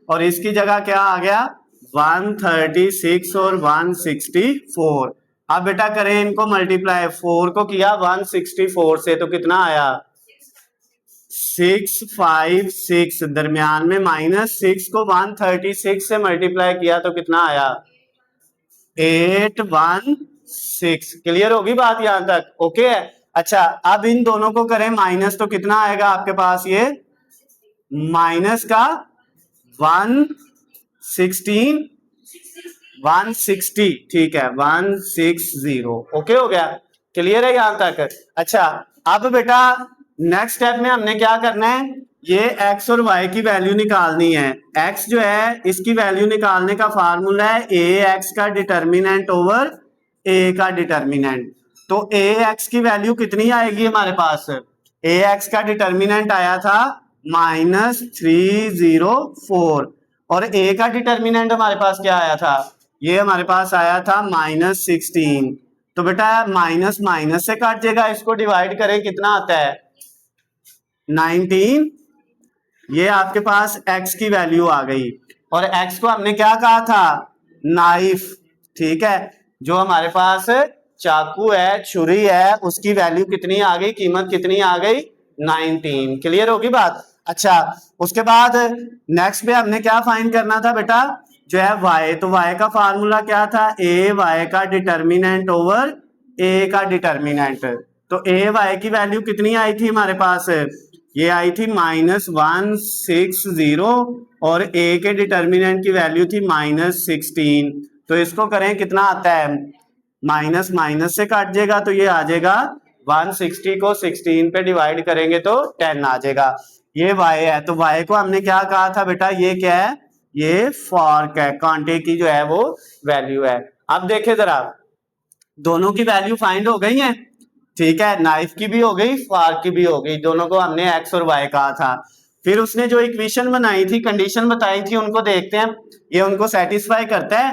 और इसकी जगह क्या आ गया 136 और 164। अब बेटा करें इनको मल्टीप्लाई, 4 को किया 164 से तो कितना आया 656, दरमियान में -6 को 136 से मल्टीप्लाई किया तो कितना आया 816। क्लियर होगी बात यहां तक? ओके है। अच्छा अब इन दोनों को करें माइनस तो कितना आएगा आपके पास, ये माइनस का 160, ठीक है 160। ओके हो गया, क्लियर है यहां तक? अच्छा अब बेटा नेक्स्ट स्टेप में हमने क्या करना है, ये x और y की वैल्यू निकालनी है। x जो है इसकी वैल्यू निकालने का फार्मूला है ax का डिटर्मिनेंट ओवर a का डिटर्मिनेंट। तो ax की वैल्यू कितनी आएगी हमारे पास, ax का डिटर्मिनेंट आया था -304 और a का डिटर्मिनेंट हमारे पास क्या आया था, ये हमारे पास आया था -16। तो बेटा माइनस माइनस से काट जाएगा, इसको डिवाइड करें कितना आता है 19। ये आपके पास x की वैल्यू आ गई और x को हमने क्या कहा था नाइफ, ठीक है, जो हमारे पास चाकू है छुरी है उसकी वैल्यू कितनी आ गई, कीमत कितनी आ गई 19। क्लियर होगी बात? अच्छा उसके बाद नेक्स्ट पे हमने क्या फाइंड करना था बेटा, जो है y, तो y का फार्मूला क्या था a y का डिटर्मिनेंट ओवर a का डिटर्मिनेंट। तो a y की वैल्यू कितनी आई थी हमारे पास, ये आई थी -160 और a के डिटर्मिनेंट की वैल्यू थी -16। तो इसको करें कितना आता है, माइनस माइनस से काट जाएगा तो ये आ जाएगा 160 को 16 पे डिवाइड करेंगे तो 10 आ जाएगा। ये y है, तो y को हमने क्या कहा था बेटा, ये क्या है, ये फॉर्क है, कांटे की जो है वो वैल्यू है। अब देखे जरा दोनों की वैल्यू फाइंड हो गई है, ठीक है, नाइफ की भी हो गई फॉर्क की भी हो गई, दोनों को हमने x और y कहा था। फिर उसने जो इक्वेशन बनाई थी, कंडीशन बताई थी, उनको देखते हैं ये उनको सेटिस्फाई करता है।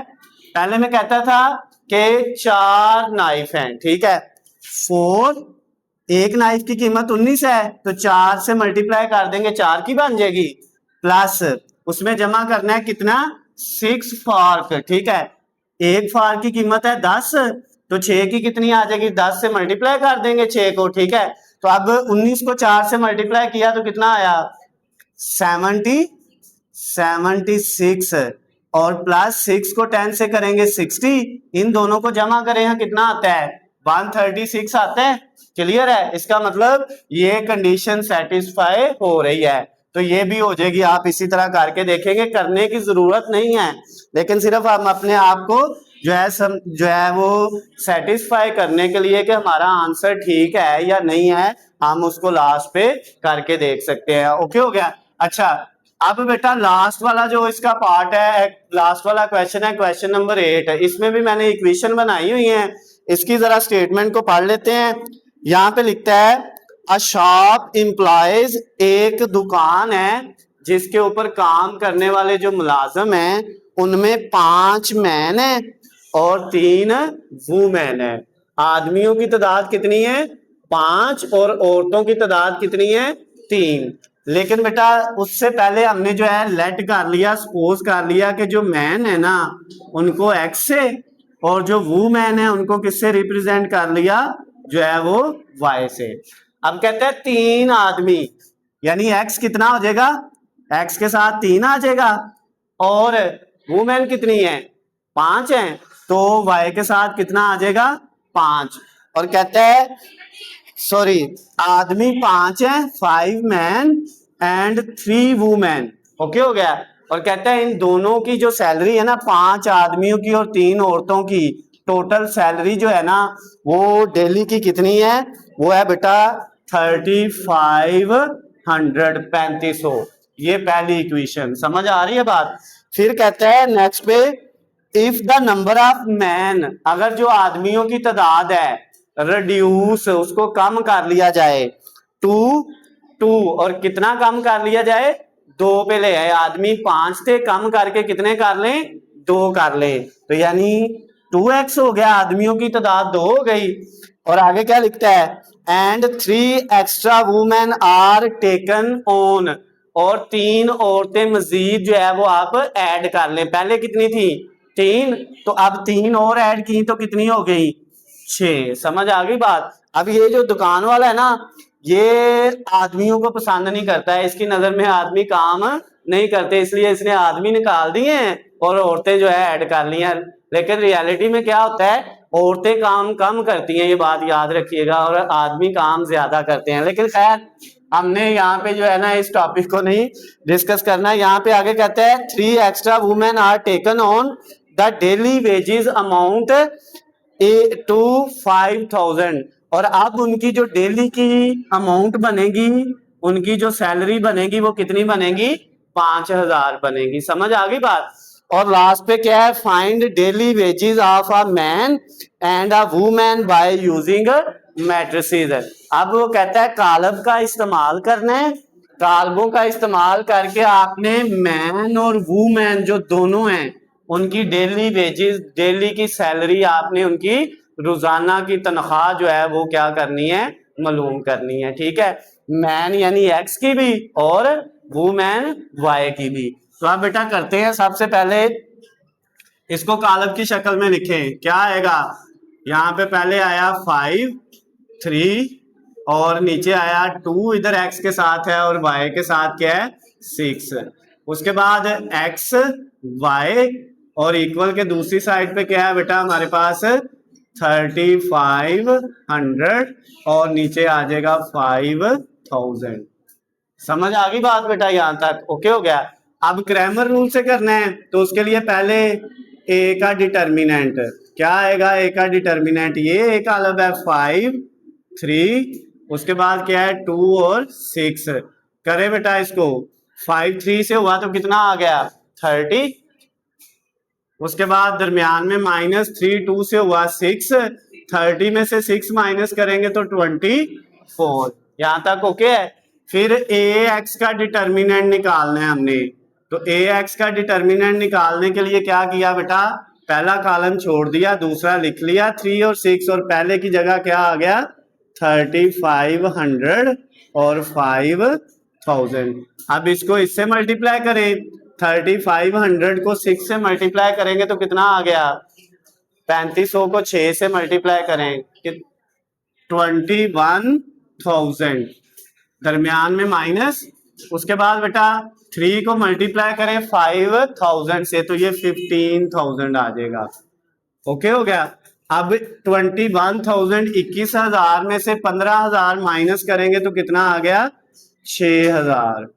पहले मैं कहता था कि 4 नाइफ हैं, ठीक है, 4, एक नाइफ की कीमत 19 है तो 4 से मल्टीप्लाई कर देंगे 4 की बन जाएगी, प्लस उसमें जमा करना है कितना 6 फॉर्क, ठीक है, एक फॉर्क की कीमत है 10 तो 6 की कितनी आ जाएगी, 10 से मल्टीप्लाई कर देंगे 6 को, ठीक है। तो अब 19 को 4 से मल्टीप्लाई किया तो कितना आया 76 और प्लस 6 को 10 से करेंगे 60, इन दोनों को जमा करेंगे कितना आता है 136 आता है। क्लियर है? इसका मतलब ये कंडीशन सेटिस्फाई हो रही है, तो ये भी हो जाएगी। आप इसी तरह करके देखेंगे, करने की जरूरत नहीं है, लेकिन सिर्फ हम अपने आप को जो है वो सेटिस्फाई करने के लिए कि हमारा आंसर ठीक है या नहीं है, हम उसको लास्ट पे करके देख सकते हैं। ओके हो गया? अच्छा अब बेटा लास्ट वाला जो इसका पार्ट है, लास्ट वाला क्वेश्चन है, क्वेश्चन नंबर 8 है। इसमें भी मैंने इक्वेशन बनाई हुई है, इसकी जरा स्टेटमेंट को पढ़ लेते हैं। यहाँ पे लिखता है अ शॉप इम्प्लॉइज, एक दुकान है जिसके ऊपर काम करने वाले जो मुलाजिम हैं उनमें 5 मैन है और 3 वूमेन है। आदमियों की तादाद कितनी है 5 और औरतों की तादाद कितनी है 3। लेकिन बेटा उससे पहले हमने जो है लेट कर लिया, सपोज कर लिया कि जो मैन है ना उनको x से और जो वूमेन है उनको किससे रिप्रेजेंट कर लिया, जो है वो y से। अब कहते हैं 3 आदमी, यानी x कितना हो जाएगा, x के साथ 3 आ जाएगा, और वूमेन कितनी है 5 है तो y के साथ कितना आ जाएगा 5। और कहते हैं सॉरी आदमी 5 है, 5 मैन एंड 3 वूमेन। ओके हो गया? और कहते हैं इन दोनों की जो सैलरी है ना, 5 आदमियों की और 3 औरतों की टोटल सैलरी जो है ना वो डेली की कितनी है, वो है बेटा 3500। ये पहली इक्वेशन, समझ आ रही है बात? फिर कहते हैं नेक्स्ट पे if the number of man, अगर जो आदमियों की तादाद है रिड्यूस, उसको कम कर लिया जाए टू 2, और कितना कम कर लिया जाए 2 पे ले आए, आदमी 5 थे कम करके कितने कर लें 2 कर ले, तो यानी 2x हो गया, आदमियों की तादाद 2 हो गई। और आगे क्या लिखता है and 3 extra women are taken on, और 3 औरतें मजीद जो है वो आप ऐड कर लें। पहले कितनी थी 3, तो अब 3 और ऐड की तो कितनी हो गई 6। समझ आ गई बात। अब ये जो दुकान वाला है ना ये आदमियों को पसंद नहीं करता है, इसकी नजर में आदमी काम नहीं करते, इसलिए इसने आदमी निकाल दिए हैं और औरतें जो है ऐड कर ली हैं। लेकिन रियलिटी में क्या होता है औरतें काम कम करती हैं, ये बात याद रखिएगा, और आदमी काम ज्यादा करते हैं। लेकिन खैर हमने यहाँ पे जो है ना इस टॉपिक को नहीं डिस्कस करना है। यहाँ पे आगे कहते हैं 3 extra women are taken on the daily wages amount to 5,000, और अब उनकी जो डेली की अमाउंट बनेगी, उनकी जो सैलरी बनेगी वो कितनी बनेगी 5,000 बनेगी। समझ आ गई बात। और लास्ट पे क्या है find daily wages of a man and a women by using matrices. अब वो कहता है कालब का इस्तेमाल करना है, कालबों का इस्तेमाल करके आपने मैन और वुमेन जो दोनों हैं उनकी डेली वेजेस, डेली की सैलरी आपने उनकी रोजाना की तनख्वाह जो है वो क्या करनी है मालूम करनी है। ठीक है, मैन यानी एक्स की भी और वुमेन वाई की भी। तो आप बेटा करते हैं, सबसे पहले इसको कालब की शक्ल में लिखें। क्या आएगा यहाँ पे पहले आया 5 3 और नीचे आया 2, इधर x के साथ है और y के साथ क्या है 6। उसके बाद x y और इक्वल के दूसरी साइड पे क्या है बेटा हमारे पास 3500 और नीचे आ जाएगा 5000। समझ आ गई बात बेटा यहाँ तक ओके हो गया। अब ग्रामर रूल से करना है तो उसके लिए पहले a का डिटर्मिनेंट क्या आएगा, a का डिटर्मिनेंट ये एक अलग है 5 3, उसके बाद क्या है 2 और 6। करे बेटा इसको 5 3 से हुआ तो कितना आ गया 30, उसके बाद दरमियान में -3 2 से हुआ 6, 30 में से 6 माइनस करेंगे तो 24। यहाँ तक ओके है। फिर ए एक्स का डिटर्मिनेंट निकालना है हमने, तो ए एक्स का डिटर्मिनेंट निकालने के लिए क्या किया बेटा पहला कॉलम छोड़ दिया दूसरा लिख लिया 3 और 6, और पहले की जगह क्या आ गया 3500 और 5000। अब इसको इससे मल्टीप्लाई करें, 3500 को 6 से मल्टीप्लाई करेंगे तो कितना आ गया 3500 को 6 से मल्टीप्लाई करें 21,000, दरमियान में माइनस। उसके बाद बेटा 3 को मल्टीप्लाई करें 5000 से तो ये 15,000 आ जाएगा। ओके हो गया। अब 21,000 21,000 में से 15,000 माइनस करेंगे तो कितना आ गया 6,000।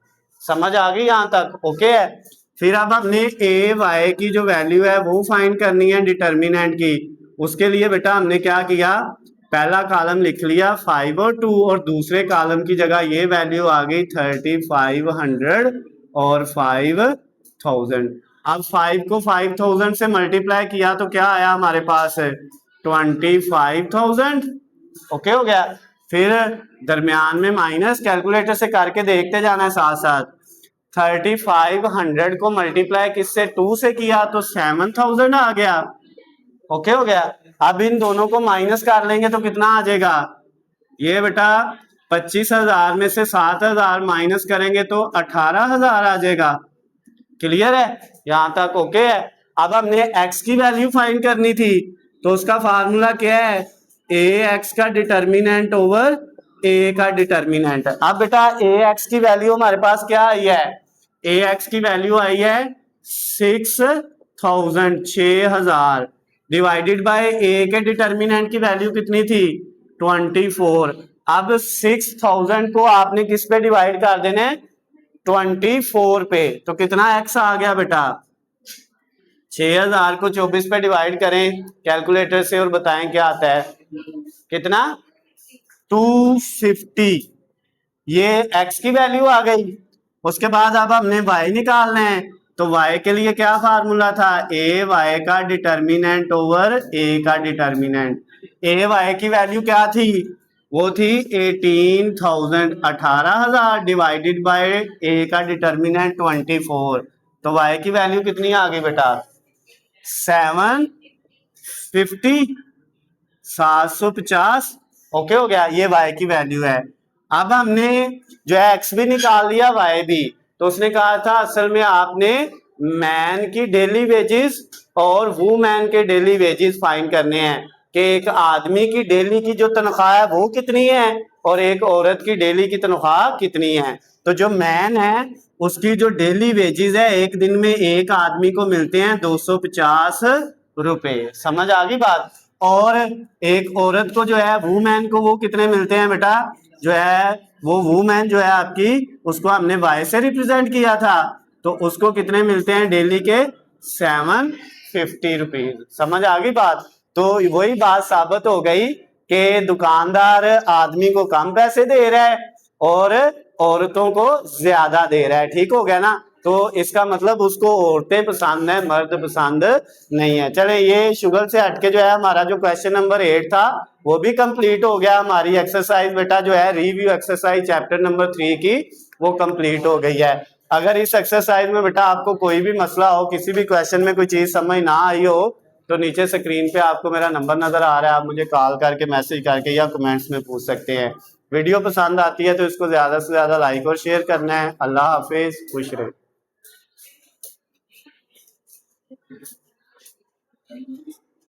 समझ आ गई यहाँ तक ओके है। फिर अब हमने ए वाई की जो वैल्यू है वो फाइंड करनी है डिटर्मिनेंट की। उसके लिए बेटा हमने क्या किया पहला कॉलम लिख लिया 5 और 2 और दूसरे कॉलम की जगह ये वैल्यू आ गई 3500 और 5000। अब 5 को 5000 से मल्टीप्लाई किया तो क्या आया हमारे पास 25,000। ओके हो गया। फिर दरमियान में माइनस, कैलकुलेटर से करके देखते जाना है साथ साथ। 3500 को मल्टीप्लाई किससे 2 से किया तो 7000 आ गया। ओके हो गया। अब इन दोनों को माइनस कर लेंगे तो कितना आ जाएगा ये बेटा 25,000 में से 7,000 माइनस करेंगे तो 18,000 आ जाएगा। क्लियर है यहाँ तक ओके है। अब हमने x की वैल्यू फाइंड करनी थी तो उसका फार्मूला क्या है ए एक्स का डिटर्मिनेंट ओवर ए का डिटर्मिनेंट। अब बेटा ए एक्स की वैल्यू हमारे पास क्या आई है ए एक्स की वैल्यू आई है 6,000 डिवाइडेड बाय ए के डिटर्मिनेंट की वैल्यू कितनी थी 24। अब 6,000 को आपने किस पे डिवाइड कर देने 24 पे, तो कितना x आ गया बेटा 6,000 को 24 पे डिवाइड करें कैलकुलेटर से और बताएं क्या आता है कितना 250। ये x की वैल्यू आ गई। उसके बाद अब हमने y निकालना है तो y के लिए क्या फार्मूला था ए वाई का डिटर्मिनेंट ओवर ए का डिटर्मिनेंट। ए वाई की वैल्यू क्या थी वो थी 18,000 डिवाइडेड बाय ए का डिटर्मिनेंट 24, तो y की वैल्यू कितनी आ गई बेटा 750। ओके हो गया। ये y की वैल्यू है। अब हमने जो है x भी निकाल लिया y भी, तो उसने कहा था असल में आपने मैन की डेली वेजेस और वूमेन के डेली वेजेस फाइंड करने हैं कि एक आदमी की डेली की जो तनख्वाह है वो कितनी है और एक औरत की डेली की तनख्वाह कितनी है। तो जो मैन है उसकी जो डेली वेजेस है एक दिन में एक आदमी को मिलते हैं 250 रुपए, समझ आ गई बात। और एक औरत को जो है वूमेन को वो कितने मिलते हैं बेटा, जो है वो वूमेन जो है आपकी उसको हमने वाई से रिप्रेजेंट किया था, तो उसको कितने मिलते हैं डेली के 750 रुपीज, समझ आ गई बात। तो वही बात साबित हो गई कि दुकानदार आदमी को कम पैसे दे रहा है और औरतों को ज्यादा दे रहा है, ठीक हो गया ना। तो इसका मतलब उसको औरतें पसंद है, मर्द पसंद नहीं है। चले ये शुगर से हटके जो है हमारा जो क्वेश्चन नंबर 8 था वो भी कंप्लीट हो गया। हमारी एक्सरसाइज बेटा जो है रिव्यू एक्सरसाइज चैप्टर नंबर 3 की वो कंप्लीट हो गई है। अगर इस एक्सरसाइज में बेटा आपको कोई भी मसला हो, किसी भी क्वेश्चन में कोई चीज समझ ना आई हो, तो नीचे स्क्रीन पे आपको मेरा नंबर नजर आ रहा है, आप मुझे कॉल करके मैसेज करके या कमेंट्स में पूछ सकते हैं। वीडियो पसंद आती है तो इसको ज्यादा से ज्यादा लाइक और शेयर करना है। अल्लाह हाफिज, खुश रहे।